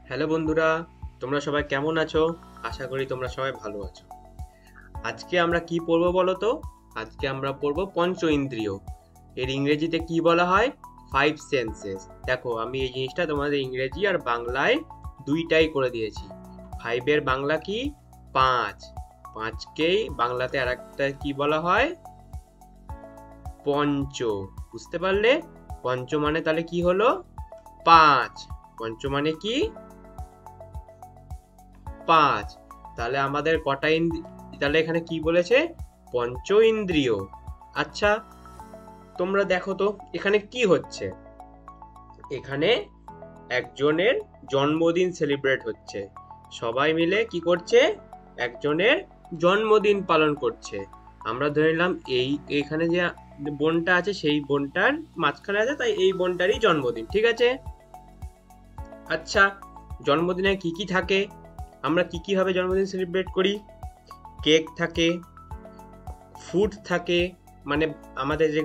Hello বন্ধুরা, তোমরা সবাই কেমন আছো? আশা করি তোমরা সবাই ভালো আছো। আজকে আমরা কি পড়বো বলো তো? আজকে আমরা পড়বো পঞ্চ ইন্দ্রিয়। এর ইংরেজিতে কি বলা হয়? Five senses. দেখো, আমি এই জিনিসটা তোমাদের ইংরেজি আর বাংলায় দুইটাই করে দিয়েছি। ফাইভের বাংলা কি? পাঁচ। পাঁচকেই বাংলাতে আর একটা কি বলা হয়? পঞ্চ। বুঝতে পারলে? পঞ্চ মানে তাহলে কি হলো? পাঁচ। পঞ্চ মানে কি? পাঁচ। তাহলে আমাদের কটা তাহলে এখানে কি বলেছে? পঞ্চ ইন্দ্রিয়। আচ্ছা, তোমরা দেখো তো এখানে কি হচ্ছে। এখানে একজনের জন্মদিন সেলিব্রেট হচ্ছে। সবাই মিলে কি করছে? একজনের জন্মদিন পালন করছে। আমরা ধরে নিলাম এখানে যে বোনটা আছে সেই বোনটার মাঝখানে আছে, তাই এই বোনটারই জন্মদিন, ঠিক আছে? আচ্ছা, জন্মদিনে কি কি থাকে? আমরা কি কি ভাবে জন্মদিন সেলিব্রেট করি? কেক থাকে, ফুড থাকে, মানে আমাদের যে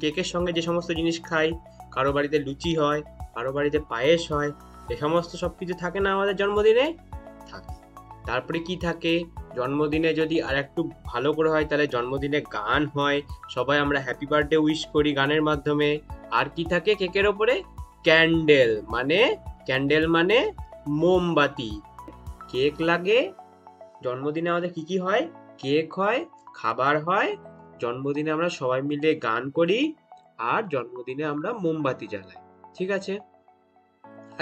কেকের সঙ্গে যে সমস্ত জিনিস খাই, কারো বাড়িতে লুচি হয়, কারো বাড়িতে পায়েস হয়, এ সমস্ত সবকিছু থাকে না আমাদের জন্মদিনে? থাকে। তারপরে কি থাকে? জন্মদিনে যদি আর একটু ভালো করে হয় তাহলে জন্মদিনে গান হয়, সবাই আমরা হ্যাপি বার্থডে উইশ করি গানের মাধ্যমে। আর কি থাকে কেকের ওপরে? ক্যান্ডেল। মানে ক্যান্ডেল মানে মোমবাতি। কেক লাগে। জন্মদিনে আমাদের কি কি হয়? কেক হয়, খাবার হয়, জন্মদিনে আমরা সবাই মিলে গান করি, আর জন্মদিনে আমরা মোমবাতি জ্বালাই। ঠিক আছে?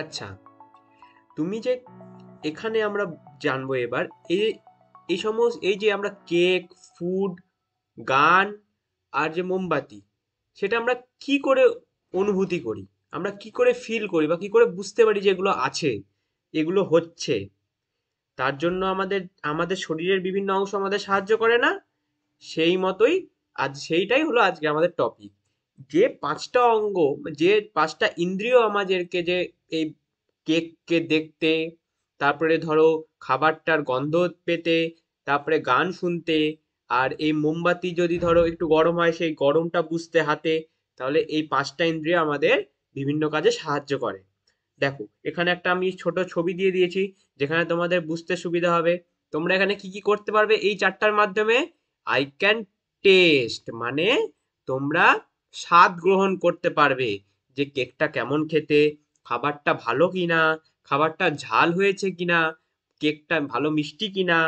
আচ্ছা, তুমি যে এখানে আমরা জানবো এবার এই এই সমস্ত এই যে আমরা কেক, ফুড, গান আর যে মোমবাতি, সেটা আমরা কি করে অনুভূতি করি? আমরা কি করে ফিল করি বা কি করে বুঝতে পারি যে এগুলো আছে, এগুলো হচ্ছে? তার জন্য আমাদের আমাদের শরীরের বিভিন্ন অংশ আমাদের সাহায্য করে না? সেই মতোই সেইটাই হলো আজকে আমাদের টপিক। যে পাঁচটা অঙ্গ, যে পাঁচটা ইন্দ্রিয় আমাদেরকে, যে এই কেককে দেখতে, তারপরে ধরো খাবারটার গন্ধ পেতে, তারপরে গান শুনতে, আর এই মোমবাতি যদি ধরো একটু গরম হয় সেই গরমটা বুঝতে হাতে, তাহলে এই পাঁচটা ইন্দ্রিয় আমাদের বিভিন্ন কাজে সাহায্য করে। দেখো, এখানে একটা আমি ছোট ছবি দিয়ে দিয়েছি যেখানে তোমাদের বুঝতে সুবিধা হবে। তোমরা এখানে কি কি করতে পারবে এই চারটার মাধ্যমে? আই ক্যান টেস্ট মানে তোমরা স্বাদ গ্রহণ করতে পারবে যে কেকটা কেমন খেতে, খাবারটা ভালো কিনা, খাবারটা ঝাল হয়েছে কিনা, কেকটা ভালো মিষ্টি কিনা।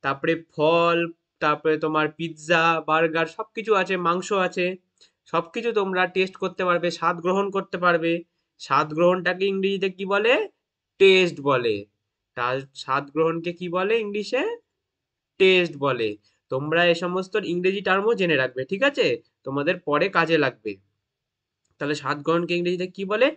তারপরে ফল, তারপরে তোমার পিৎজা, বার্গার সবকিছু আছে, মাংস আছে, সবকিছু তোমরা টেস্ট করতে পারবে, স্বাদ গ্রহণ করতে পারবে। স্বাদ গ্রহণটাকে ইংরেজিতে কি বলে? টেস্ট বলে। তার স্বাদ গ্রহণকে কি বলে ইংলিশে? টেস্ট বলে। তোমরা এ সমস্ত ইংরেজি টার্মও জেনে রাখবে, ঠিক আছে? তোমাদের পরে কাজে লাগবে। তাহলে স্বাদ গ্রহণকে ইংরেজিতে কি বলে?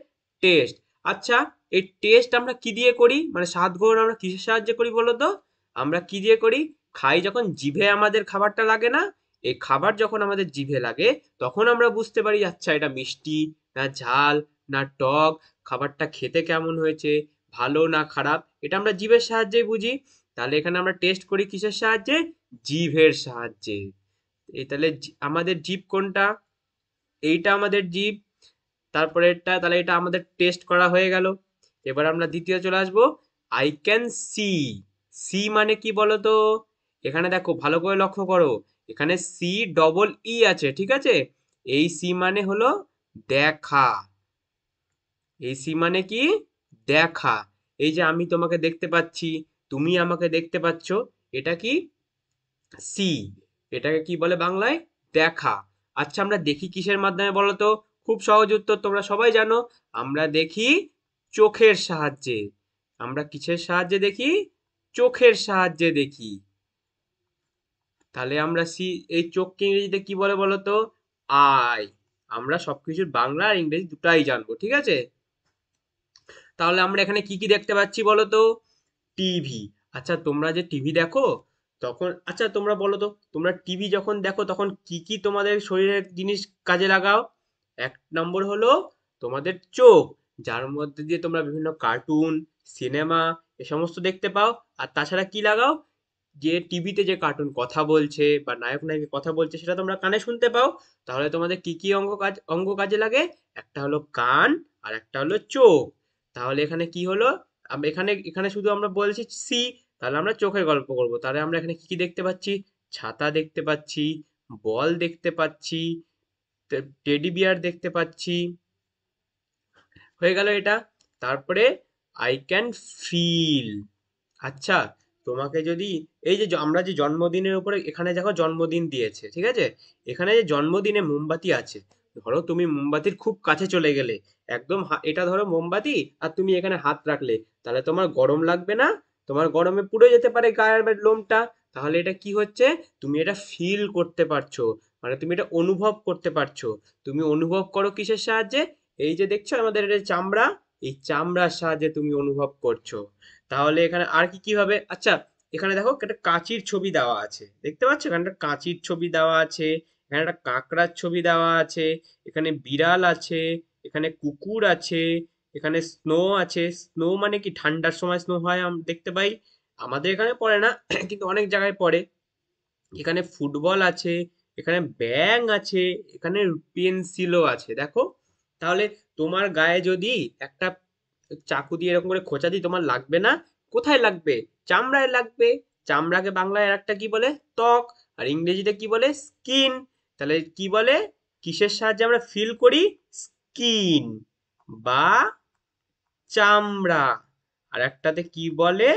টেস্ট। আচ্ছা, এই টেস্ট আমরা কি দিয়ে করি? মানে স্বাদ গ্রহণ আমরা কিসের সাহায্যে করি বলো তো? আমরা কি দিয়ে করি? খাই যখন জিভে আমাদের খাবারটা লাগে না, এই খাবার যখন আমাদের জিভে লাগে তখন আমরা বুঝতে পারি আচ্ছা এটা মিষ্টি না ঝাল না টক, খাবারটা খেতে কেমন হয়েছে, ভালো না খারাপ, এটা আমরা জিভের সাহায্যেই বুঝি। তাহলে এখানে আমরা টেস্ট করি কিসের সাহায্যে? জিভের সাহায্যে। এই তাহলে আমাদের জিভ কোনটা? এইটা আমাদের জিভ। তারপরে এটা, তাহলে এটা আমাদের টেস্ট করা হয়ে গেল। এবার আমরা দ্বিতীয় চলে আসবো। I can see. সি মানে কি বলো তো? এখানে দেখো ভালো করে লক্ষ্য করো, এখানে সি ডবল ই আছে, ঠিক আছে? এই সি মানে হলো দেখা। এই সি মানে কি? দেখা। এই যে আমি তোমাকে দেখতে পাচ্ছি, তুমি আমাকে দেখতে পাচ্ছ, এটা কি? সি। এটাকে কি বলে বাংলায়? দেখা। আচ্ছা, আমরা দেখি কিসের মাধ্যমে বলো তো? খুব সহজ উত্তর, তোমরা সবাই জানো। আমরা দেখি চোখের সাহায্যে। আমরা কিসের সাহায্যে দেখি? চোখের সাহায্যে দেখি। তাহলে আমরা এই চোখকে ইংরেজিতে কি বলে বলো তো? আই। আমরা সবকিছুর বাংলা আর ইংরেজি দুটাই জানবো, ঠিক আছে? তাহলে আমরা এখানে কি কি দেখতে পাচ্ছি বলো তো? টিভি। আচ্ছা, তোমরা যে টিভি দেখো তখন, আচ্ছা তোমরা বলো তো, তোমরা টিভি যখন দেখো তখন কি কি তোমাদের শরীরের জিনিস কাজে লাগাও? এক নম্বর হলো তোমাদের চোখ, যার মধ্যে দিয়ে তোমরা বিভিন্ন কার্টুন, সিনেমা এ সমস্ত দেখতে পাও। আর তাছাড়া কি লাগাও? যে টিভিতে যে কার্টুন কথা বলছে বা নায়ক নায়িকা কথা বলছে সেটা তোমরা কানে শুনতে পাও। তাহলে তোমাদের কি কি অঙ্গ কাজে লাগে? একটা হলো কান, আর একটা হলো চোখ। তাহলে এখানে কি হলো? এখানে এখানে শুধু আমরা বলছি সি, তাহলে আমরা চোখের গল্প করব। তাহলে আমরা এখানে কি কি দেখতে পাচ্ছি? ছাতা দেখতে পাচ্ছি, বল দেখতে পাচ্ছি, টেডি বিয়ার দেখতে পাচ্ছি। হয়ে গেল এটা। তারপরে আই ক্যান ফিল। আচ্ছা, তোমাকে যদি এই যে আমরা যে জন্মদিনের উপরে এখানে দেখো জন্মদিন দিয়েছে, ঠিক আছে? এখানে যে জন্মদিনে মোমবাতি আছে, ধরো তুমি মোমবাতির খুব কাছে চলে গেলে, একদম এটা ধরো মোমবাতি আর তুমি এখানে হাত রাখলে, তাহলে তোমার গরম লাগবে না? তোমার গরমে পুড়ে যেতে পারে গায়ের লোমটা। তাহলে এটা কি হচ্ছে? তুমি এটা ফিল করতে পারছো, মানে তুমি এটা অনুভব করতে পারছো। তুমি অনুভব করো কিসের সাহায্যে? এই যে দেখছো আমাদের এটা চামড়া, এই চামড়ার সাহায্যে তুমি অনুভব করছো। তাহলে এখানে আর কি কি হবে? আচ্ছা, এখানে দেখো একটা কাঁচির ছবি দেওয়া আছে, দেখতে পাচ্ছ? এখানে একটা কাঁচির ছবি দেওয়া আছে, এখানে একটা কাঁকড়ার ছবি দেওয়া আছে, এখানে বিড়াল আছে, এখানে কুকুর আছে, এখানে স্নো আছে। স্নো মানে কি? ঠান্ডার সময় স্নো হয় আমরা দেখতে পাই, আমাদের এখানে পড়ে না কিন্তু অনেক জায়গায় পড়ে। এখানে ফুটবল আছে, এখানে ব্যাঙ আছে, এখানে পেন্সিলও আছে, দেখো। তাহলে তোমার গায়ে যদি একটা চাকু দিয়ে এরকম করে খোঁচা দিই, তোমার লাগবে না? কোথায় লাগবে? চামড়ায় লাগবে। চামড়াকে বাংলায় আর একটা কি বলে? ত্বক। আর ইংরেজিতে কি বলে? স্কিন। তাহলে কি বলে? কিসের সাহায্যে আমরা ফিল করি? স্কিন বা চামড়া। আর একটাতে কি বলে?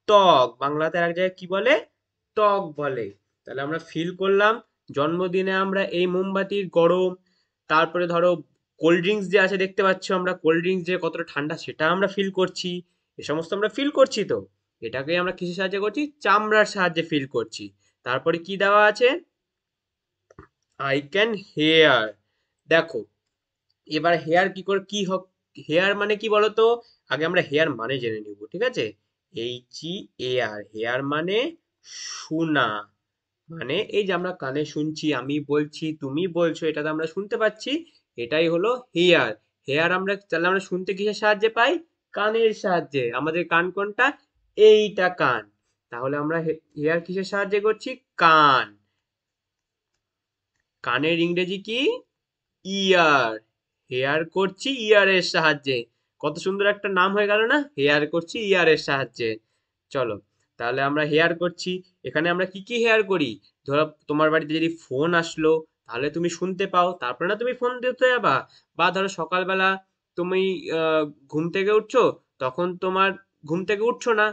ত্বক। বাংলাতে আর এক জায়গায় কি বলে? ত্বক বলে। তাহলে আমরা ফিল করলাম জন্মদিনে আমরা এই মোমবাতির গরম। তারপরে ধরো কোল্ড ড্রিঙ্কস যে আছে দেখতে পাচ্ছ, আমরা কোল্ড ড্রিঙ্কস যে কতটা ঠান্ডা সেটা আমরা ফিল করছি। এ সমস্ত আমরা ফিল করছি তো। এটাকে আমরা কিসের সাহায্যে করছি? চামড়ার সাহায্যে ফিল করছি। তারপরে কি দেওয়া আছে? I can hear. দেখো, এবার হেয়ার কি করে কি হোক, হেয়ার মানে কি বলতো? আগে আমরা হেয়ার মানে জেনে নিব, ঠিক আছে? HEAR, হেয়ার মানে শোনা। মানে এই যে আমরা কানে শুনছি, আমি বলছি তুমি বলছো, এটা তো আমরা শুনতে পাচ্ছি, এটাই হলো হেয়ার। হেয়ার আমরা তাহলে আমরা শুনতে কিসের সাহায্যে পাই? কানের সাহায্যে। আমাদের কান কোনটা? এইটা কান। তাহলে আমরা হেয়ার কিসের সাহায্যে করছি? কান। কানের ইংরেজি কি? ইয়ার। হেয়ার করছি ইয়ারের সাহায্যে। কত সুন্দর একটা নাম হয়ে গেল না? হেয়ার করছি ইয়ারের সাহায্যে। চলো, তাহলে আমরা হেয়ার করছি। এখানে আমরা কি কি হেয়ার করি? ধরো তোমার বাড়িতে যদি ফোন আসলো, তাহলে তুমি শুনতে পাও, তারপরে না তুমি ফোন দিতে যাবা। বা ধরো সকালবেলা তুমি ঘুম থেকে উঠছো, তখন তোমার ঘুম থেকে উঠছো না,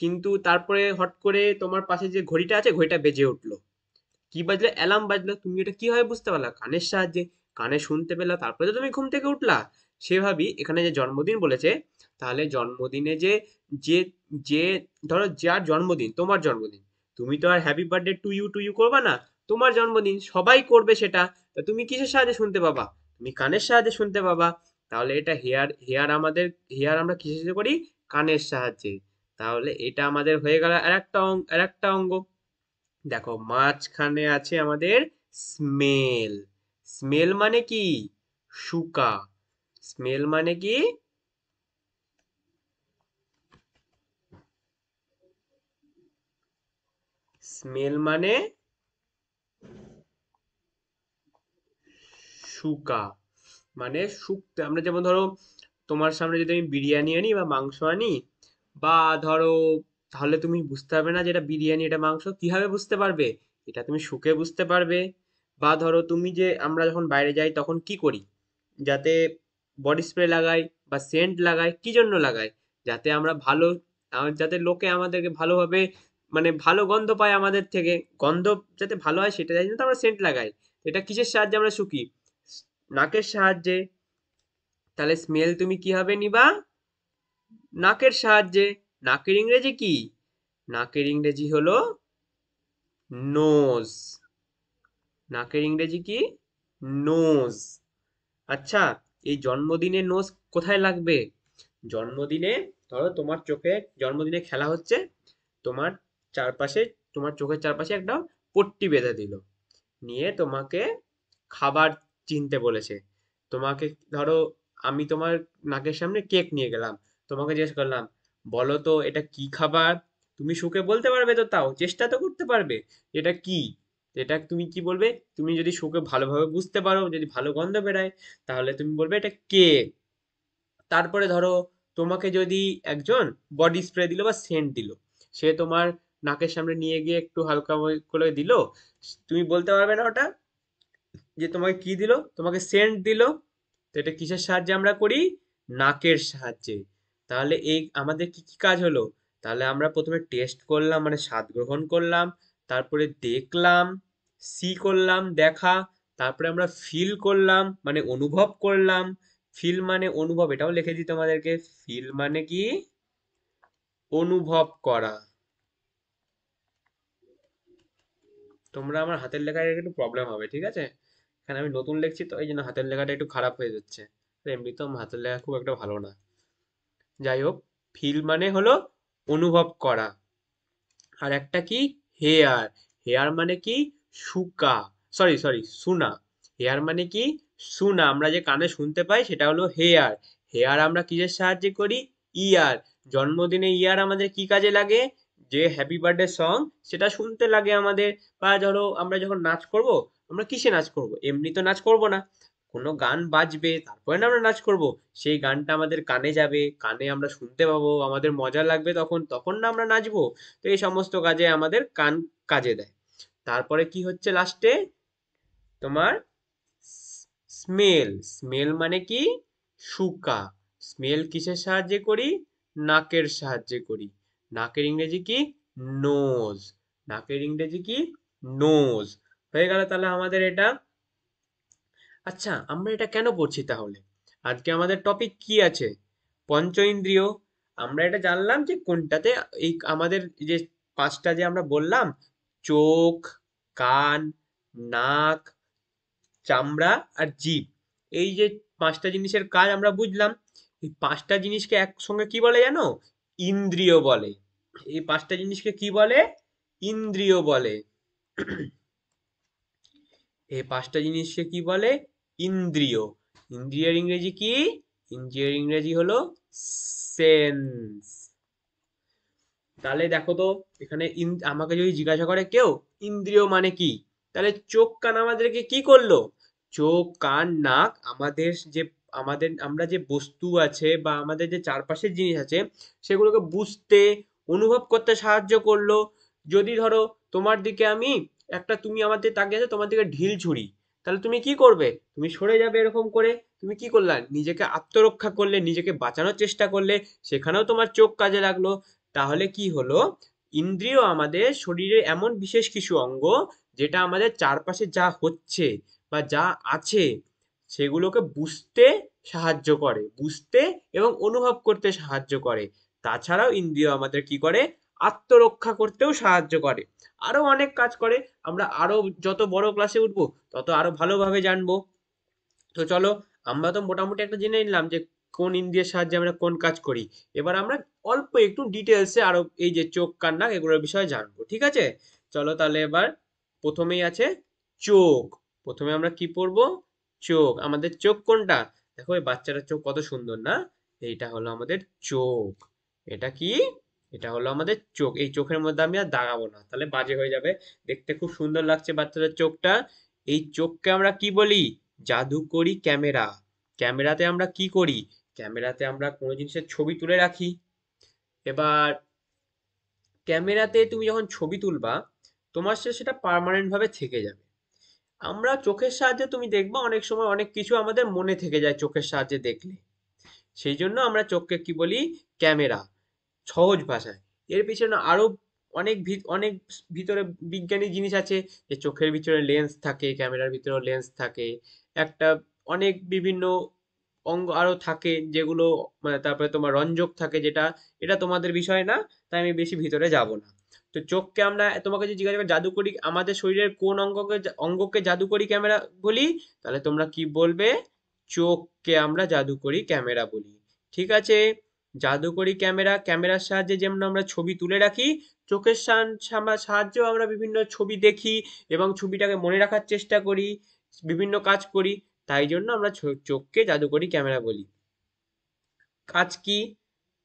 কিন্তু তারপরে হট করে তোমার পাশে যে ঘড়িটা আছে ঘড়িটা বেজে উঠলো। কি বাজলো? অ্যালার্ম বাজলো। তুমি এটা কিভাবে বুঝতে পারলা? কানের সাহায্যে। কানে শুনতে পেলা, তারপরে তো তুমি ঘুম থেকে উঠলা। সেভাবেই এখানে যে জন্মদিন বলেছে, তাহলে জন্মদিনে যে যে যে ধরো যার জন্মদিন, তোমার জন্মদিন, তুমি তো আর হ্যাপি বার্থডে টু ইউ করবা না। তোমার জন্মদিন সবাই করবে সেটা। তা তুমি কিসের সাহায্যে শুনতে পাবা? তুমি কানের সাহায্যে শুনতে পাবা। তাহলে এটা হেয়ার, হেয়ার আমাদের, হেয়ার আমরা কিসের সাহায্যে করি? কানের সাহায্যে। তাহলে এটা আমাদের হয়ে গেল আর একটা অঙ্গ। দেখো মাঝখানে আছে আমাদের স্মেল। স্মেল মানে কি? শুকা। স্মেল মানে কি? স্মেল মানে শুকা। মানে শুকতে। আমরা যেমন ধরো তোমার সামনে যদি আমি বিরিয়ানি আনি বা মাংস আনি, বা ধরো, তাহলে তুমি বুঝতে পারবে না যে এটা বিরিয়ানি এটা মাংস। কিভাবে বুঝতে পারবে? এটা তুমি শুকে বুঝতে পারবে। বা ধরো তুমি যে আমরা যখন বাইরে যাই তখন কি করি? যাতে বডি স্প্রে লাগাই বা সেন্ট লাগাই, কি জন্য লাগাই? যাতে আমরা ভালো, যাতে লোকে আমাদেরকে ভালোভাবে, মানে ভালো গন্ধ পায় আমাদের থেকে। গন্ধ যাতে ভালো হয় সেটা জন্য তো আমরা সেন্ট লাগাই। এটা কিসের সাহায্যে আমরা শুকি? নাকের সাহায্যে। তাহলে স্মেল তুমি কিভাবে নিবা? নাকের সাহায্যে। নাকের ইংরেজি কি? নাকের ইংরেজি হলো নোজ। নাকের ইংরেজি কি? নোজ। আচ্ছা, এই জন্মদিনে নোজ কোথায় লাগবে? জন্মদিনে ধরো তোমার চোখে জন্মদিনে খেলা হচ্ছে, তোমার চারপাশে, তোমার চোখের চারপাশে একটা পট্টি বেঁধে দিল, নিয়ে তোমাকে খাবার চিনতে বলেছে। তোমাকে ধরো আমি তোমার নাকের সামনে কেক নিয়ে গেলাম, তোমাকে জিজ্ঞেস করলাম, বলো তো এটা কি খাবার? তুমি শুকে বলতে পারবে তো? তাও চেষ্টা তো করতে পারবে এটা কি। এটা তুমি কি বলবে? তুমি যদি শুকে ভালোভাবে বুঝতে পারো, যদি ভালো গন্ধ বেরায়, তাহলে তুমি বলবে এটা কেক। তারপরে ধরো তোমাকে যদি একজন বডি স্প্রে দিল বা সেন্ট দিল, সে তোমার নাকের সামনে নিয়ে গিয়ে একটু হালকা করে দিল, তুমি বলতে পারবে না ওটা যে তোমাকে কি দিল, তোমাকে সেন্ট দিল। তো এটা কিসের সাহায্যে আমরা করি? নাকের সাহায্যে। তাহলে এই আমাদের কি কি কাজ হলো? তাহলে আমরা প্রথমে টেস্ট করলাম মানে স্বাদ গ্রহণ করলাম, তারপরে দেখলাম, সি করলাম দেখা, তারপরে আমরা ফিল করলাম মানে অনুভব করলাম। ফিল মানে অনুভব, এটাও লিখে দিই তোমাদেরকে। ফিল মানে কি? অনুভব করা। তোমরা আমার হাতের লেখায় একটু প্রবলেম হবে, ঠিক আছে? এখানে আমি নতুন লিখছি তো এই জন্য হাতের লেখাটা একটু খারাপ হয়ে যাচ্ছে। এমনিতেও আমার হাতের লেখা খুব একটা ভালো না। যাই হোক, ফিল মানে হলো অনুভব করা। আর একটা কি? হেয়ার। হেয়ার মানে কি? শুকা, সরি সরি শোনা। হেয়ার মানে কি? শোনা। আমরা যে কানে শুনতে পাই সেটা হলো হেয়ার। হেয়ার আমরা কিসের সাহায্যে করি? ইয়ার। জন্মদিনে ইয়ার আমাদের কি কাজে লাগে? যে হ্যাপি বার্থডে সং সেটা শুনতে লাগে আমাদের। বা ধরো আমরা যখন নাচ করব, আমরা কিসে নাচ করব? এমনি তো নাচ করব না, কোনো গান বাজবে তারপরে না আমরা নাচ করব। সেই গানটা আমাদের কানে যাবে, কানে আমরা শুনতে পাবো, আমাদের মজা লাগবে, তখন তখন না আমরা নাচবো। তো এই সমস্ত কাজে আমাদের কান কাজে দেয়। তারপরে কি হচ্ছে লাস্টে? তোমার স্মেল। স্মেল মানে কি? শুকা। স্মেল কিসের সাহায্যে করি? নাকের সাহায্যে করি। নাকের ইংরেজি কি? নোজ। নাকের ইংরেজি কি? নোজ। হয়ে গেল তাহলে আমাদের এটা। আচ্ছা, আমরা এটা কেন পড়ছি তাহলে? আজকে আমাদের টপিক কি আছে? পঞ্চ ইন্দ্রিয়। আমরা এটা জানলাম যে কোনটাতে এই আমাদের যে পাঁচটা যে আমরা বললাম, চোখ, কান, নাক, চামড়া আর জিভ, এই যে পাঁচটা জিনিসের কাজ আমরা বুঝলাম। এই পাঁচটা জিনিসকে একসঙ্গে কি বলে জানো? ইন্দ্রিয় বলে। এই পাঁচটা জিনিসকে কি বলে? ইন্দ্রিয় বলে। এই পাঁচটা জিনিসকে কি বলে? ইন্দ্রিয়। ইন্দ্রিয়ের ইংরেজি কি? ইন্দ্রিয়ের ইংরেজি হলো সেন্স। তাহলে দেখো তো, এখানে আমাকে যদি জিজ্ঞাসা করে কেউ ইন্দ্রিয় মানে কি, তাহলে চোখ কান আমাদেরকে কি করলো? চোখ কান নাক আমাদের যে আমাদের আমরা যে বস্তু আছে বা আমাদের যে চারপাশের জিনিস আছে সেগুলোকে বুঝতে অনুভব করতে সাহায্য করলো। যদি ধরো তোমার দিকে আমি একটা, তুমি আমার দিকে তাকিয়ে আছো, তোমার দিকে ঢিল ছুরি, তাহলে তুমি কি করবে? তুমি সরে যাবে এরকম করে। তুমি কি করলা? নিজেকে আত্মরক্ষা করলে, নিজেকে বাঁচানোর চেষ্টা করলে, সেখানেও তোমার চোখ কাজে লাগলো। তাহলে কি হলো? ইন্দ্রিয় আমাদের শরীরের এমন বিশেষ কিছু অঙ্গ যেটা আমাদের চারপাশে যা হচ্ছে বা যা আছে সেগুলোকে বুঝতে সাহায্য করে, বুঝতে এবং অনুভব করতে সাহায্য করে। তাছাড়াও ইন্দ্রিয় আমাদের কি করে? আত্মরক্ষা করতেও সাহায্য করে। আরো অনেক কাজ করে। আমরা আরো যত বড় ক্লাসে উঠবো তত আরো ভালোভাবে জানবো। তো চলো, আমরা তো মোটামুটি একটা জেনে নিলাম যে কোন ইন্দ্রিয়ের সাহায্যে আমরা কোন কাজ করি। এবার আমরা অল্প একটু ডিটেলসে আরো এই যে চোখ কান নাক এগুলোর বিষয়ে জানবো, ঠিক আছে? চলো তাহলে এবার প্রথমেই আছে চোখ। প্রথমে আমরা কি পড়বো? চোখ। আমাদের চোখ কোনটা? দেখো এই বাচ্চাটার চোখ কত সুন্দর না? এইটা হলো আমাদের চোখ। এটা কি? এটা হলো আমাদের চোখ। এই চোখের মধ্যে আমি আর দাগাবো না, তাহলে বাজে হয়ে যাবে। দেখতে খুব সুন্দর লাগছে বাচ্চাদের চোখটা। এই চোখকে আমরা কি বলি? জাদুকরি ক্যামেরা। ক্যামেরাতে আমরা কি করি? ক্যামেরাতে আমরা কোনো জিনিসের ছবি তুলে রাখি। এবার ক্যামেরাতে তুমি যখন ছবি তুলবা, তোমার সেটা পার্মানেন্ট ভাবে থেকে যাবে। আমরা চোখের সাহায্যে তুমি দেখবা অনেক সময় অনেক কিছু আমাদের মনে থেকে যায় চোখের সাহায্যে দেখলে। সেই জন্য আমরা চোখকে কি বলি? ক্যামেরা, সহজ ভাষায়। এর পিছনে আরো অনেক ভিতরে বিজ্ঞানী জিনিস আছে, যে চোখের ভিতরে লেন্স থাকে, ক্যামেরার ভিতরেও লেন্স থাকে, একটা অনেক বিভিন্ন অঙ্গ আরো থাকে যেগুলো, মানে তারপরে তোমার রঞ্জক থাকে, যেটা এটা তোমাদের বিষয় না, তাই আমি বেশি ভিতরে যাব না। তো চোখকে আমরা, তোমাকে যদি জিজ্ঞাসা করি জাদুকরি আমাদের শরীরের কোন অঙ্গকে জাদুকরি ক্যামেরা বলি, তাহলে তোমরা কি বলবে? চোখকে আমরা জাদুকরি ক্যামেরা বলি। ঠিক আছে? জাদুকরি ক্যামেরা, ক্যামেরার সাহায্যে যেমন আমরা ছবি তুলে রাখি, চোখের সাহায্যেও আমরা বিভিন্ন ছবি দেখি এবং ছবিটাকে মনে রাখার চেষ্টা করি, বিভিন্ন কাজ করি। তাই জন্য আমরা চোখকে জাদুকরি ক্যামেরা বলি। কাজ কি?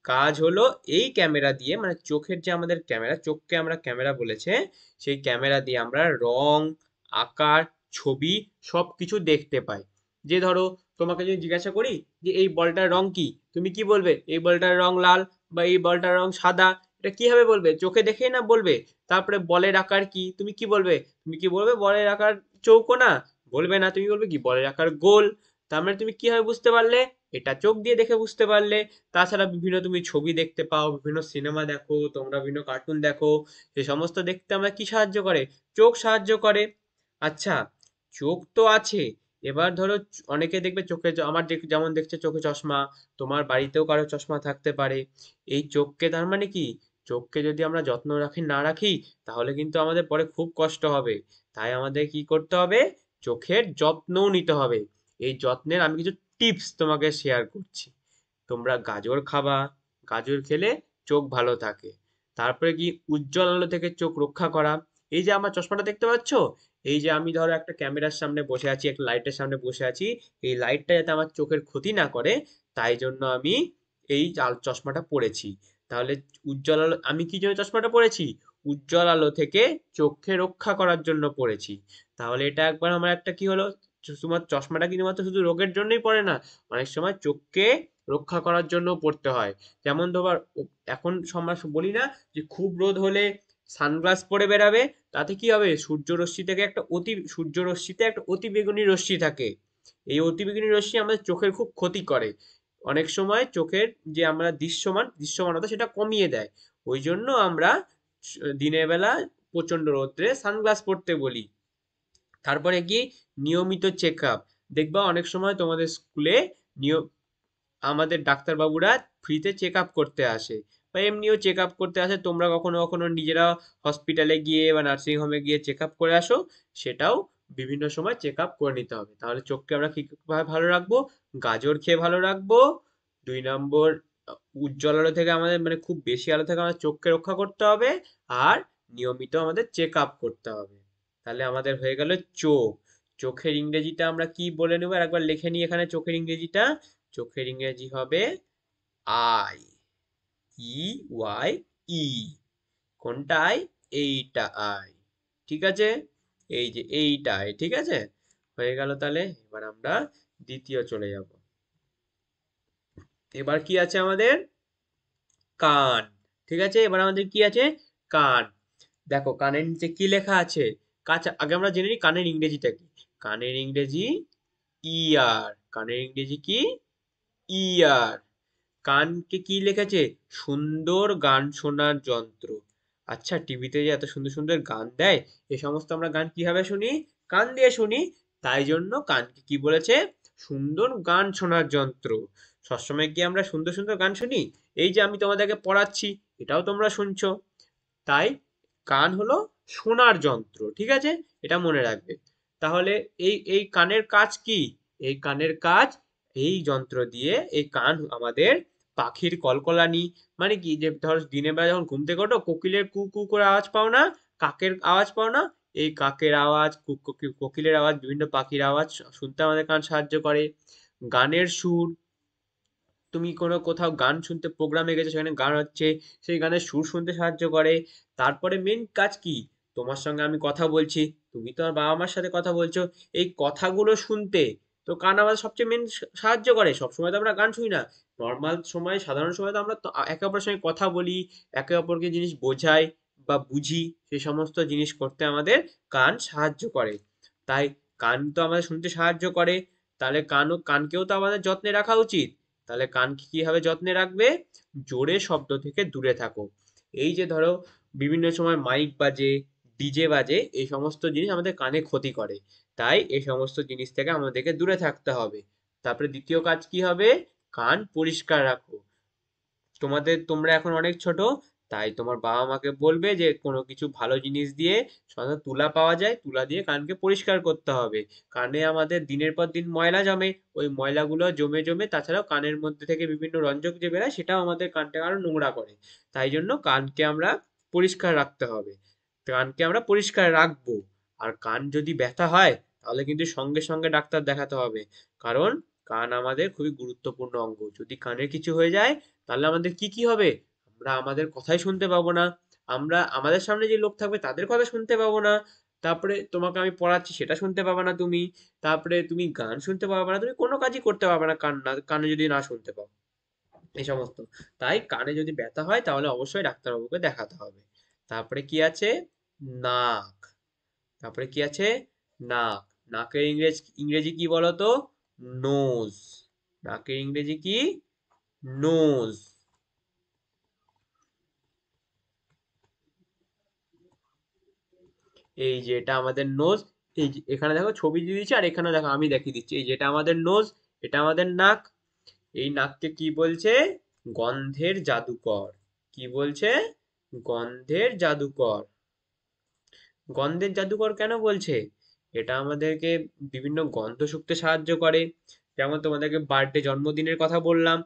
কাজ হলো এই ক্যামেরা দিয়ে, মানে চোখের যে আমাদের ক্যামেরা, চোখকে আমরা ক্যামেরা বলেছে, সেই ক্যামেরা দিয়ে আমরা রং, আকার, ছবি সবকিছু দেখতে পাই। যে ধরো তোমাকে যদি জিজ্ঞাসা করি যে এই বলটার রং কি, তুমি কি বলবে? এই বলটার রং লাল বা এই বলটার রং সাদা। এটা কিভাবে বলবে? চোখে দেখেই না বলবে। তারপরে বলের আকার কি, তুমি কি বলবে? তুমি কি বলবে বলের আকার চৌকো না? বলবে না, তুমি বলবে কি বলের আকার গোল। তার মানে তুমি কিভাবে বুঝতে পারলে? এটা চোখ দিয়ে দেখে বুঝতে পারলে। তাছাড়া বিভিন্ন তুমি ছবি দেখতে পাও, বিভিন্ন সিনেমা দেখো, তোমরা বিভিন্ন কার্টুন দেখো, সে সমস্ত দেখতে আমরা কি সাহায্য করে? চোখ সাহায্য করে। আচ্ছা, চোখ তো আছে, এবার ধরো অনেকে দেখবে চোখে আমার যেমন দেখছে চোখে চশমা, তোমার বাড়িতেও কারো চশমা থাকতে পারে। এই চোখকে তার মানে কি, চোখকে যদি আমরা যত্ন রাখি না রাখি, তাহলে কিন্তু আমাদের পরে খুব কষ্ট হবে। তাই আমাদের কি করতে হবে? চোখের যত্নও নিতে হবে। এই যত্নের আমি কিছু টিপস তোমাকে শেয়ার করছি। তোমরা গাজর খাবা, গাজর খেলে চোখ ভালো থাকে। তারপরে কি, উজ্জ্বল আলো থেকে চোখ রক্ষা করা। এই যে আমার চশমাটা দেখতে পাচ্ছ, এই যে আমি ধরো একটা ক্যামেরার সামনে বসে আছি, একটা লাইটের সামনে বসে আছি, এই লাইটটা যাতে আমার চোখের ক্ষতি না করে, তাই জন্য আমি এই চশমাটা পরেছি। তাহলে উজ্জ্বল আলো, আমি কি জন্য চশমাটা পরেছি? উজ্জ্বল আলো থেকে চোখকে রক্ষা করার জন্য পরেছি। তাহলে এটা একবার আমার একটা কি হলো, শুধুমাত্র চশমাটা কিন্তু মাত্র শুধু রোগের জন্যই পড়ে না, অনেক সময় চোখকে রক্ষা করার জন্য পড়তে হয়। যেমন ধর এখন সমাজ বলি না যে খুব রোদ হলে সানগ্লাস পরে বেরাবে, তাতে কি হবে? সূর্যরশ্মি থেকে একটা সূর্যরশ্মিতে একটা অতি বেগুনি রশ্মি থাকে। এই অতি বেগুনি রশ্মি আমাদের চোখের খুব ক্ষতি করে। অনেক সময় চোখের যে আমরা দৃশ্যমানতা সেটা কমিয়ে দেয়। ওই জন্য আমরা দিনের বেলা প্রচন্ড রোদ্রে সানগ্লাস পরতে বলি। তারপরে কি, নিয়মিত চেক আপ। দেখবা অনেক সময় তোমাদের স্কুলে নিয়ম আমাদের ডাক্তারবাবুরা ফ্রিতে চেক আপ করতে আসে, বা এমনিও চেক আপ করতে আসে। তোমরা কখনো কখনো নিজেরা হসপিটালে গিয়ে বা নার্সিং হোমে গিয়ে চেক আপ করে আসো, সেটাও বিভিন্ন সময় চেক আপ করে নিতে হবে। তাহলে চোখকে আমরা কিভাবে ভালো রাখবো? গাজর খেয়ে ভালো রাখবো। 2 নম্বর, উজ্জ্বল আলো থেকে আমাদের মানে খুব বেশি আলো থেকে আমাদের চোখকে রক্ষা করতে হবে। আর নিয়মিত আমাদের চেক আপ করতে হবে। তাহলে আমাদের হয়ে গেল চোখ। চোখের ইংরেজিটা আমরা কি বলে নেবো, আর একবার লিখে নিই এখানে চোখের ইংরেজিটা। চোখের ইংরেজি হবে আই, ই ওয়াই, ই। কোনটা আই? এইটা আই। ঠিক আছে, এই যে এইটা আই, ঠিক আছে। হয়ে গেল। তাহলে এবার আমরা দ্বিতীয় চলে যাব। এবার কি আছে আমাদের? কান। ঠিক আছে, এবার আমাদের কি আছে? কান। দেখো কানের নিচে কি লেখা আছে? আগে আমরা জেনে নিই কানের ইংরেজিটা কি। কানের ইংরেজি ইয়ার। কানের ইংরেজি কি? ইয়ার। কানকে কি লিখেছে? সুন্দর গান শোনার যন্ত্র। আচ্ছা, টিভিতে যে এত সুন্দর সুন্দর গান দেয়, এ সমস্ত আমরা গান কিভাবে শুনি? কান দিয়ে শুনি। তাই জন্য কানকে কি বলেছে? সুন্দর গান শোনার যন্ত্র। সবসময় কি আমরা সুন্দর সুন্দর গান শুনি? এই যে আমি তোমাদেরকে পড়াচ্ছি, এটাও তোমরা শুনছো। তাই কান হলো শোনার যন্ত্র, ঠিক আছে, এটা মনে রাখবে। তাহলে এই এই কানের কাজ কি? এই কানের কাজ, এই যন্ত্র দিয়ে এই কান আমাদের পাখির কলকলানি, মানে কি, যে ধর দিনের বেলা যখন ঘুম থেকে ওঠো, কোকিলের কু কু করে আওয়াজ পাও না, কাকের আওয়াজ পাও না, এই কাকের আওয়াজ, কোকিলের আওয়াজ, বিভিন্ন পাখির আওয়াজ শুনতে আমাদের কান সাহায্য করে। গানের সুর, তুমি কোনো কোথাও গান শুনতে প্রোগ্রামে গেছো, সেখানে গান হচ্ছে, সেই গানের সুর শুনতে সাহায্য করে। তারপরে মেন কাজ কি? তোমার সঙ্গে আমি কথা বলছি, তুমি তোমার বাবা মার সাথে কথা বলছো, এই কথাগুলো শুনতে তো কান আমাদের সবচেয়ে মেন সাহায্য করে। সবসময় তো আমরা গান শুনি না, নর্মাল সময়, সাধারণ সময় তো আমরা তো একে অপরের সঙ্গে কথা বলি, একে অপরকে জিনিস বোঝাই বা বুঝি, সেই সমস্ত জিনিস করতে আমাদের কান সাহায্য করে। তাই কান তো আমাদের শুনতে সাহায্য করে, তাহলে কানকেও তো আমাদের যত্নে রাখা উচিত। তাহলে কানকে কিভাবে যত্নে রাখবে? জোরে শব্দ থেকে দূরে থাকো। এই যে ধরো বিভিন্ন সময় মাইক বাজে, ডিজে বাজে, এই সমস্ত জিনিস আমাদের কানে ক্ষতি করে। তাই এই সমস্ত জিনিস থেকে আমাদেরকে দূরে থাকতে হবে। তারপরে দ্বিতীয় কাজ কি হবে? কান পরিষ্কার রাখো। তোমরা এখন অনেক ছোট, তাই তোমার বাবা মাকে বলবে যে কোনো কিছু ভালো জিনিস দিয়ে, সাধারণত তুলা পাওয়া যায়, তুলা দিয়ে কানকে পরিষ্কার করতে হবে। কানে আমাদের দিনের পর দিন ময়লা জমে, ওই ময়লাগুলো জমে জমে, তাছাড়াও কানের মধ্যে থেকে বিভিন্ন রঞ্জক যে বেরোয়, সেটাও আমাদের কানটাকে আরো নোংরা করে। তাই জন্য কানকে আমরা পরিষ্কার রাখতে হবে। কানকে আমরা পরিষ্কার রাখবো। আর কান যদি ব্যথা হয়, তাহলে কিন্তু সঙ্গে সঙ্গে ডাক্তার দেখাতে হবে। কারণ কান আমাদের খুবই গুরুত্বপূর্ণ অঙ্গ। যদি কানের কিছু হয়ে যায়, তাহলে আমাদের কি কি হবে? আমরা আমাদের কথাই শুনতে পাবো না, আমরা আমাদের সামনে যে লোক থাকবে তাদের কথা শুনতে পাবো না। তারপরে তোমাকে আমি পড়াচ্ছি সেটা শুনতে পাবে না তুমি, তারপরে তুমি গান শুনতে পাবে না, তুমি কোনো কাজই করতে পারবে না কানে যদি না শুনতে পাও এই সমস্ত। তাই কানে যদি ব্যথা হয় তাহলে অবশ্যই ডাক্তারবাবুকে দেখাতে হবে। তারপরে কি আছে? নাক। তারপরে কি আছে? নাক। নাকের ইংরেজি কি বলতো? নোজ। নাকের ইংরেজি কি? নোজ। এই যে এটা আমাদের নোজ। এই যে এখানে দেখো ছবি দিয়ে দিচ্ছি, আর এখানে দেখো আমি দেখিয়ে দিচ্ছি। এই যেটা আমাদের নোজ, এটা আমাদের নাক। এই নাককে কি বলছে? গন্ধের জাদুকর। কি বলছে? গন্ধের জাদুকর। গন্ধের জাদুকর কেন বলছে? এটা আমাদেরকে বিভিন্ন গন্ধ শুঁকতে সাহায্য করে। যেমন তোমাদেরকে বার্থডে জন্মদিনের কথা বললাম,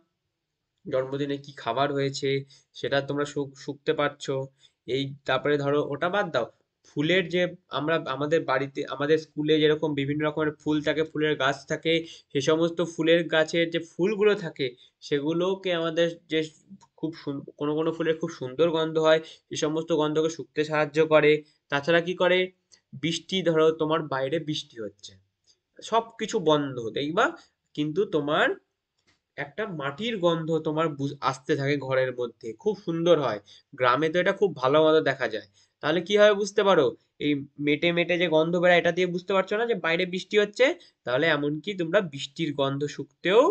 জন্মদিনে কি খাবার হয়েছে সেটা তোমরা শুঁকতে পারছো। এই তারপরে ধরো ওটা বাদ দাও, ফুলের যে আমরা আমাদের বাড়িতে আমাদের স্কুলে যেরকম বিভিন্ন রকমের ফুল থাকে, ফুলের গাছ থাকে, সে সমস্ত ফুলের গাছের যে ফুলগুলো থাকে সেগুলোকে আমাদের যে কোনো কোনো ফুলের খুব সুন্দর গন্ধ হয়, সে সমস্ত গন্ধকে শুঁকতে সাহায্য করে। তাছাড়া কি করে? বৃষ্টি, ধরো তোমার বাইরে বৃষ্টি হচ্ছে, সবকিছু বন্ধ দেখবা, কিন্তু তোমার একটা মাটির গন্ধ তোমার আসতে থাকে ঘরের মধ্যে, খুব সুন্দর হয়। গ্রামে তো এটা খুব ভালো মতো দেখা যায়। তাহলে কি হবে বুঝতে পারো? এই মেটে মেটে যে গন্ধ বেরোয় এটা দিয়ে বুঝতে পারছো না যে বাইরে বৃষ্টি হচ্ছে? তাহলে এমনকি তোমরা বৃষ্টির গন্ধ শুঁকতেও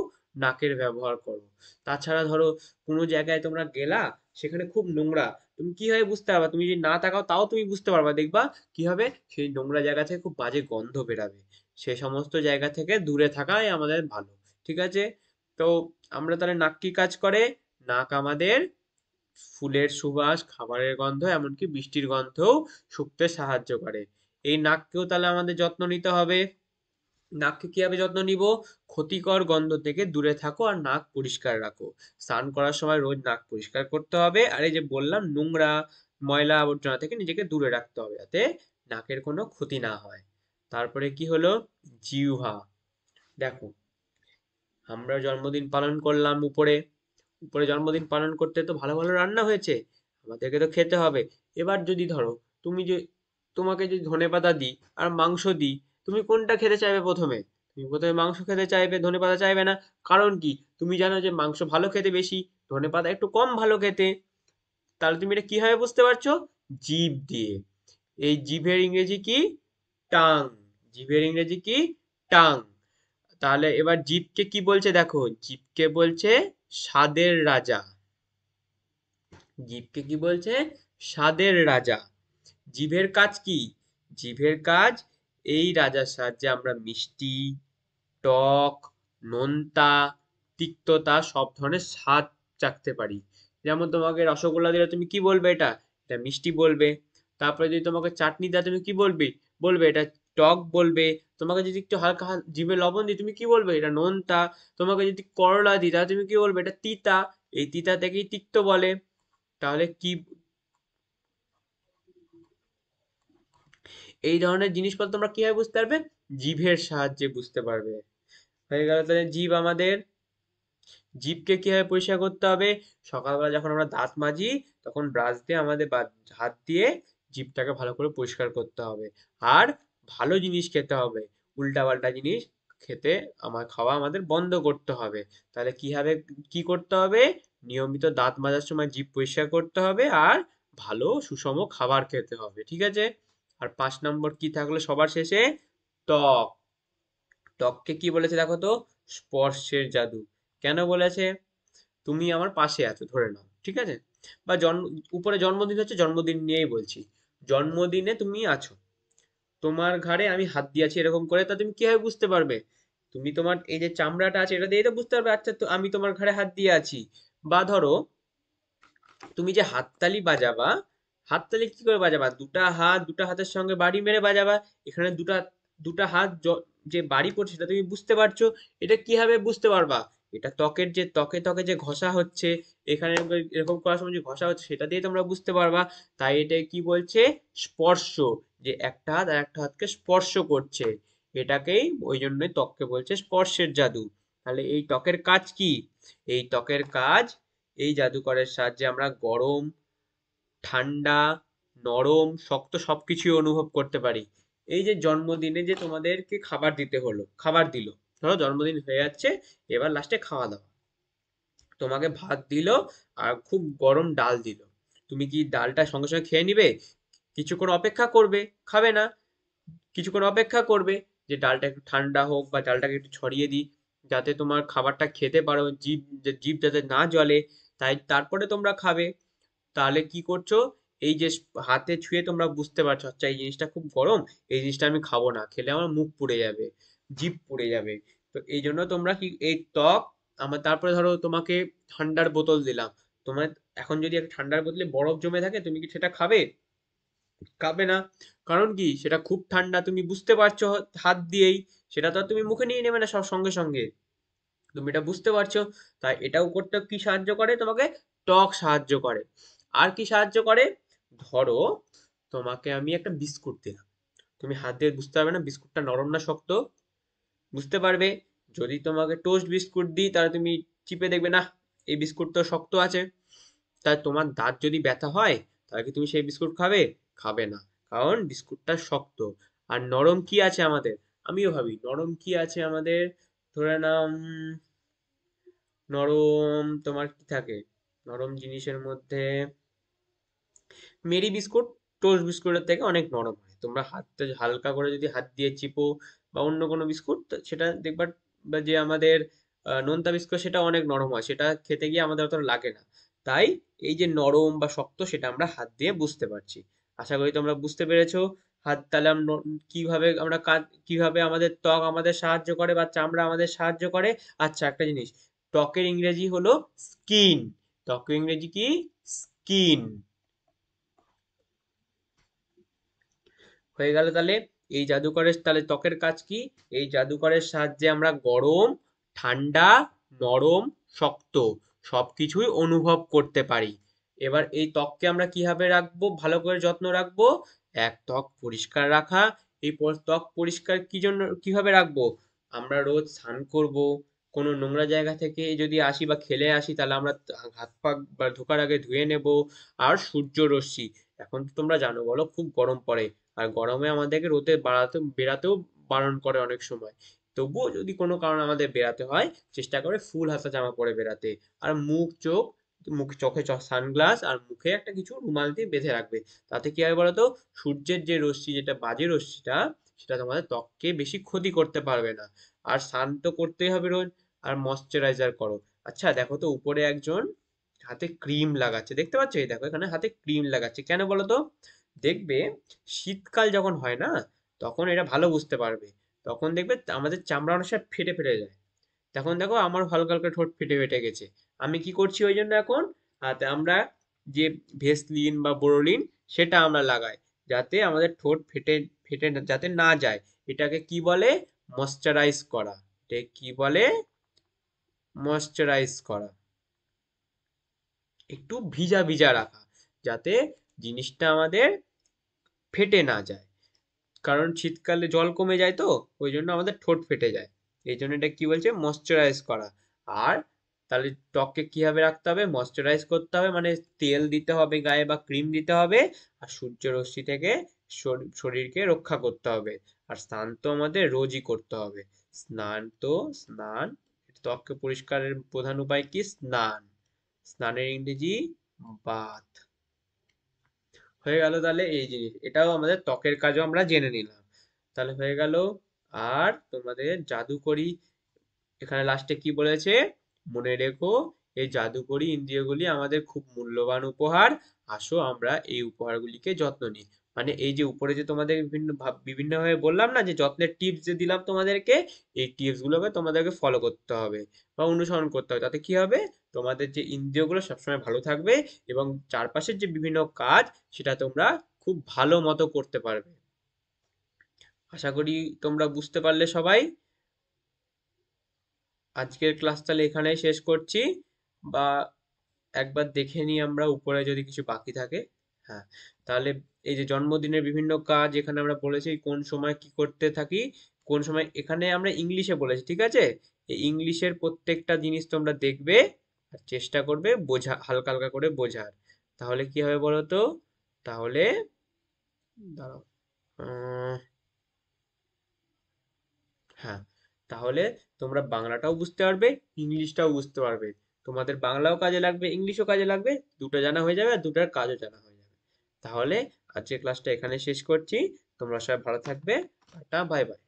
নাকের ব্যবহার করো। তাছাড়া ধরো কোনো জায়গায় তোমরা গেলা, সেখানে খুব নোংরা, তুমি কিভাবে বুঝতে পারবা? তুমি যদি না তাকাও তাও তুমি বুঝতে পারবা, দেখবা কি হবে, সেই নোংরা জায়গা থেকে খুব বাজে গন্ধ বেরাবে। সে সমস্ত জায়গা থেকে দূরে থাকাই আমাদের ভালো। ঠিক আছে? তো আমরা তাহলে নাক কি কাজ করে? নাক আমাদের ফুলের সুবাস, খাবারের গন্ধ, এমনকি বৃষ্টির গন্ধও শুঁকতে সাহায্য করে। এই নাককেও তাহলে আমাদের যত্ন নিতে হবে। নাককে কিভাবে যত্ন নিব? ক্ষতিকর গন্ধ থেকে দূরে থাকো আর নাক পরিষ্কার রাখো। স্নান করার সময় রোজ নাক পরিষ্কার করতে হবে, আর এই যে বললাম নোংরা ময়লা আবর্জনা থেকে নিজেকে দূরে রাখতে হবে, যাতে নাকের কোনো ক্ষতি না হয়। তারপরে কি হলো? জিহ্বা। দেখো, আমরা জন্মদিন পালন করলাম উপরে, উপরে জন্মদিন পালন করতে তো ভালো ভালো রান্না হয়েছে, আমাদেরকে তো খেতে হবে। এবার যদি ধরো তুমি যে তোমাকে যদি ধনেপাতা দিই আর মাংস দিই, তুমি কোনটা খেতে চাইবে প্রথমে? তুমি প্রথমে মাংস খেতে চাইবে, ধনেপাতা চাইবে না। কারণ কি? তুমি জানো যে মাংস ভালো খেতে বেশি, ধনেপাতা একটু কম ভালো খেতে। তাহলে তুমি এটা কিভাবে বুঝতে পারছো? জিভ দিয়ে। এই জিভের ইংরেজি কি? টাং। জিভের ইংরেজি কি? টাং। তাহলে এবার জীবকে কি বলছে দেখো, জীবকে বলছে স্বাদের রাজা। জীবকে কি বলছে? স্বাদের রাজা। জিভের কাজ কি? জিভের কাজ, এই রাজার সাহায্যে আমরা মিষ্টি, টক, নোনতা, তিক্ততা সব ধরনের স্বাদ চাখতে পারি। যেমন তোমাকে রসগোল্লা দিলে তুমি কি বলবে? এটা এটা মিষ্টি বলবে। তারপরে যদি তোমাকে চাটনি দেয় তুমি কি বলবে? বলবে এটা টক বলবে। তোমাকে যদি একটু হালকা জিভে লবণ দিই তুমি কি বলবে? এটা নোনতা। তোমাকে যদি করলা দিই তাহলে তুমি কি বলবে? এটা তিতা। এই তিতা থেকেই তিক্ত বলে। তাহলে কি, এই ধরনের জিনিসপত্র তোমরা কিভাবে বুঝতে পারবে? জিভের সাহায্যে বুঝতে পারবে। হয়ে গেল তাহলে জিভ আমাদের। জিভকে কিভাবে পরিষ্কার করতে হবে? সকালবেলা যখন আমরা দাঁত মাজি তখন ব্রাশ দিয়ে আমাদের হাত দিয়ে জিভটাকে ভালো করে পরিষ্কার করতে হবে। আর ভালো জিনিস খেতে হবে, উল্টাপাল্টা জিনিস খেতে খাওয়া আমাদের বন্ধ করতে হবে। তাহলে কিভাবে কি করতে হবে? নিয়মিত দাঁত মাজার সময় জিভ পরিষ্কার করতে হবে, আর ভালো সুষম খাবার খেতে হবে। ঠিক আছে? আর 5 নম্বর কি থাকলো সবার শেষে? ত্বক। ত্বককে কি বলেছে দেখো তো? স্পর্শের জাদু। কেন বলেছে? তুমি আমার পাশে আছো ধরে নাও, ঠিক আছে? বা উপরে জন্মদিন হচ্ছে, জন্মদিন নিয়েই বলছি। জন্মদিনে তুমি আছো, তোমার ঘাড়ে আমি হাত দিয়ে আছি এরকম করে, তা তুমি কিভাবে বুঝতে পারবে? তুমি তোমার এই যে চামড়াটা আছে এটা দিয়ে তো বুঝতে পারবে, আচ্ছা তো আমি তোমার ঘাড়ে হাত দিয়ে আছি। বা ধরো তুমি যে হাততালি বাজাবা, হাততালি কি করে বাজাবা? দুটা হাতের সঙ্গে বাড়ি মেরে বাজাবা। এখানে দুটা দুটা হাত যে বাড়ি পড়ছে সেটা তুমি বুঝতে পারছো। এটা কিভাবে বুঝতে পারবা? এটা ত্বকের যে ত্বকে ত্বকে যে ঘষা হচ্ছে, এখানে এরকম করার সময় যে ঘষা হচ্ছে সেটা দিয়ে তোমরা বুঝতে পারবা। তাই এটা কি বলছে? স্পর্শ। যে একটা হাত আর একটা হাতকে স্পর্শ করছে, এটাকেই ওই জন্যই ত্বককে বলছে স্পর্শের জাদু। তাহলে এই ত্বকের কাজ কি? এই ত্বকের কাজ, এই জাদুকরের সাহায্যে আমরা গরম, ঠান্ডা, নরম শক্ত সবকিছুই অনুভব করতে পারি। এই যে জন্মদিনে যে তোমাদেরকে খাবার দিতে হলো, খাবার দিল, ধরো জন্মদিন হয়ে যাচ্ছে, এবার লাস্টে খাওয়া দাওয়া, তোমাকে ভাত দিল আর খুব গরম ডাল দিল, তুমি কি ডালটা সঙ্গে সঙ্গে খেয়ে নিবে? কিছুক্ষণ অপেক্ষা করবে, খাবে না। কিছুক্ষণ অপেক্ষা করবে যে ডালটা একটু ঠান্ডা হোক বা ডালটাকে একটু ছড়িয়ে দিই, যাতে তোমার খাবারটা খেতে পারো, জিভ যাতে না জ্বলে, তাই তারপরে তোমরা খাবে। তাহলে কি করছো? এই যে হাতে ছুঁয়ে তোমরা বুঝতে পারছো, আচ্ছা এই জিনিসটা খুব গরম, এই জিনিসটা আমি খাবো না, খেলে আমার মুখ পুড়ে যাবে, জিভ পুড়ে যাবে। তো এই জন্য তোমরা কি এই ত্বক আমার, তারপরে ধরো তোমাকে ঠান্ডার বোতল দিলাম, তোমার এখন যদি একটা ঠান্ডার বোতলে বরফ জমে থাকে, তুমি কি সেটা খাবে? খাবে না। কারণ কি, সেটা খুব ঠান্ডা, তুমি বুঝতে পারছো হাত দিয়েই, সেটা তো আর তুমি মুখে নিয়ে নেবে না সব সঙ্গে সঙ্গে, তুমি এটা বুঝতে পারছো। তাই এটাও করতে কি সাহায্য করে তোমাকে? ত্বক সাহায্য করে। আর কি সাহায্য করে? ধরো তোমাকে আমি একটা বিস্কুট দিলাম, তুমি হাত দিয়ে বুঝতে পারবে না বিস্কুটটা নরম না শক্ত, বুঝতে পারবে। যদি তোমাকে টোস্ট বিস্কুট দিই, তাহলে তুমি চিপে দেখবে না এই বিস্কুট তো শক্ত আছে, তাই তোমার দাঁত যদি ব্যথা হয়, তাহলে কি তুমি সেই বিস্কুট খাবে? খাবে না, কারণ বিস্কুটটা শক্ত। আর নরম কি আছে আমাদের? আমিও ভাবি নরম কি আছে আমাদের, ধরে নাও নরম তোমার কি থাকে, নরম জিনিসের মধ্যে মেরি বিস্কুট টোস্ট বিস্কুটের থেকে অনেক নরম হয়, তোমরা হাতটা হালকা করে যদি হাত দিয়ে চিপো, বা অন্য কোনো বিস্কুট, তো সেটা দেখবার, বা যে আমাদের নোনতা বিস্কুট, সেটা অনেক নরম হয়, সেটা খেতে গিয়ে আমাদের অত লাগে না। তাই এই যে নরম বা শক্ত, সেটা আমরা হাত দিয়ে বুঝতে পারছি। আশা করি তোমরা বুঝতে পেরেছো। হাত তাহলে কিভাবে আমরা কাজ, কিভাবে আমাদের ত্বক আমাদের সাহায্য করে বা চামড়া আমাদের সাহায্য করে। আচ্ছা একটা জিনিস, ত্বকের ইংরেজি হলো স্কিন, ত্বকের ইংরেজি কি? স্কিন। হয়ে গেল তাহলে এই জাদুকরের, তাহলে ত্বকের কাজ কি? এই জাদুকরের সাহায্যে আমরা গরম, ঠান্ডা, নরম, শক্ত সবকিছুই অনুভব করতে পারি। এবার এই ত্বককে আমরা কিভাবে রাখবো, ভালো করে যত্ন রাখবো? এক, ত্বক পরিষ্কার রাখা। এই ত্বক পরিষ্কার কি জন্য, কিভাবে রাখবো? আমরা রোজ স্নান করব, কোনো নোংরা জায়গা থেকে যদি আসি বা খেলে আসি, তাহলে আমরা হাত পা বা ঢোকার আগে ধুয়ে নেব। আর সূর্য রশ্মি, এখন তো তোমরা জানো বলো খুব গরম পড়ে, আর গরমে আমাদেরকে রোদে বেরাতেও বারণ করে অনেক সময়। তবুও যদি কোনো কারণে আমাদের বেরাতে হয়, চেষ্টা করে ফুল হাতা জামা পরে বেরাতে। আর চোখে সানগ্লাস আর মুখে একটা কিছু রুমাল দিয়ে বেঁধে রাখবে। তাতে কি হবে বলতো, সূর্যের যে রশ্মি, যেটা বাজে রশ্মিটা, সেটা তোমাদের ত্বককে বেশি ক্ষতি করতে পারবে না। আর স্নান তো করতেই হবে রোজ। আর ময়শ্চারাইজার করো। আচ্ছা দেখো তো, উপরে একজন হাতে ক্রিম লাগাচ্ছে, দেখতে পাচ্ছ? এই দেখো এখানে হাতে ক্রিম লাগাচ্ছে, কেন বলো তো? দেখবে শীতকাল যখন হয় না, তখন এটা ভালো বুঝতে পারবে, তখন দেখবে আমাদের চামড়া অনেক সময় ফেটে ফেটে যায়। তখন দেখো আমার হালকা হালকা ঠোঁট ফেটে ফেটে গেছে, আমি কি করছি ওই জন্য এখন হাতে আমরা যে ভেসলিন বা বোরোলিন, সেটা আমরা লাগাই, যাতে আমাদের ঠোঁট ফেটে ফেটে যাতে না যায়। এটাকে কি বলে? ময়শ্চারাইজ করা। এটা কি বলে? ময়শ্চারাইজ করা, একটু ভিজা ভিজা রাখা, যাতে জিনিসটা আমাদের ফেটে না যায়। কারণ শীতকালে জল কমে যায়, তো ওই জন্য আমাদের ঠোঁট ফেটে যায়। এই জন্য এটা কি বলছে? ময়শ্চারাইজ করা। আর তাহলে ত্বককে কিভাবে রাখতে হবে? ময়শ্চারাইজ করতে হবে, মানে তেল দিতে হবে গায়ে বা ক্রিম দিতে হবে। আর সূর্য রশ্মি থেকে শরীরকে রক্ষা করতে হবে। আর স্নান তো আমাদের রোজই করতে হবে। স্নান, ত্বককে পরিষ্কারের প্রধান উপায় কি? স্নান। স্নানের ইংরেজি বাথ। হয়ে গেল তাহলে এই জিনিস, এটাও আমাদের ত্বকের কাজও আমরা জেনে নিলাম। তাহলে হয়ে গেল। আর তোমাদের জাদুকরি, এখানে লাস্টে কি বলেছে? মনে রেখো, এই জাদুকরি ইন্দ্রিয়গুলি আমাদের খুব মূল্যবান উপহার। আসো আমরা এই উপহারগুলিকে যত্ন নিই। মানে এই যে উপরে যে তোমাদের বিভিন্ন ভাবে বললাম না, যে যত্নের টিপস যে দিলাম তোমাদেরকে, এই টিপস গুলোকে তোমাদেরকে ফলো করতে হবে বা অনুসরণ করতে হবে। তাতে কি হবে? তোমাদের যে ইন্দ্রিয়গুলো সবসময় ভালো থাকবে, এবং চারপাশের যে বিভিন্ন কাজ, সেটা তোমরা খুব ভালো মতো করতে পারবে। আশা করি তোমরা বুঝতে পারলে সবাই। আজকের ক্লাস তাহলে এখানেই শেষ করছি, বা একবার দেখে নিই আমরা উপরে যদি কিছু বাকি থাকে। হ্যাঁ, তাহলে এই যে জন্মদিনের বিভিন্ন কাজ এখানে আমরা বলেছি কোন সময় কি করতে থাকি, কোন সময়, এখানে আমরা ইংলিশে বলেছি, ঠিক আছে? এই ইংলিশের প্রত্যেকটা জিনিস তোমরা দেখবে আর চেষ্টা করবে বোঝা, হালকা হালকা করে বোঝার। তাহলে কি হবে বলো তো, তাহলে দাঁড়াও, হ্যাঁ, তাহলে তোমরা বাংলাটাও বুঝতে পারবে, ইংলিশটাও বুঝতে পারবে। তোমাদের বাংলাও কাজে লাগবে, ইংলিশও কাজে লাগবে, দুটো জানা হয়ে যাবে আর দুটার কাজও জানা হয়ে যাবে। তাহলে আজকের ক্লাসটা এখানে শেষ করছি। তোমরা সবাই ভালো থাকবে। Tata, bye bye.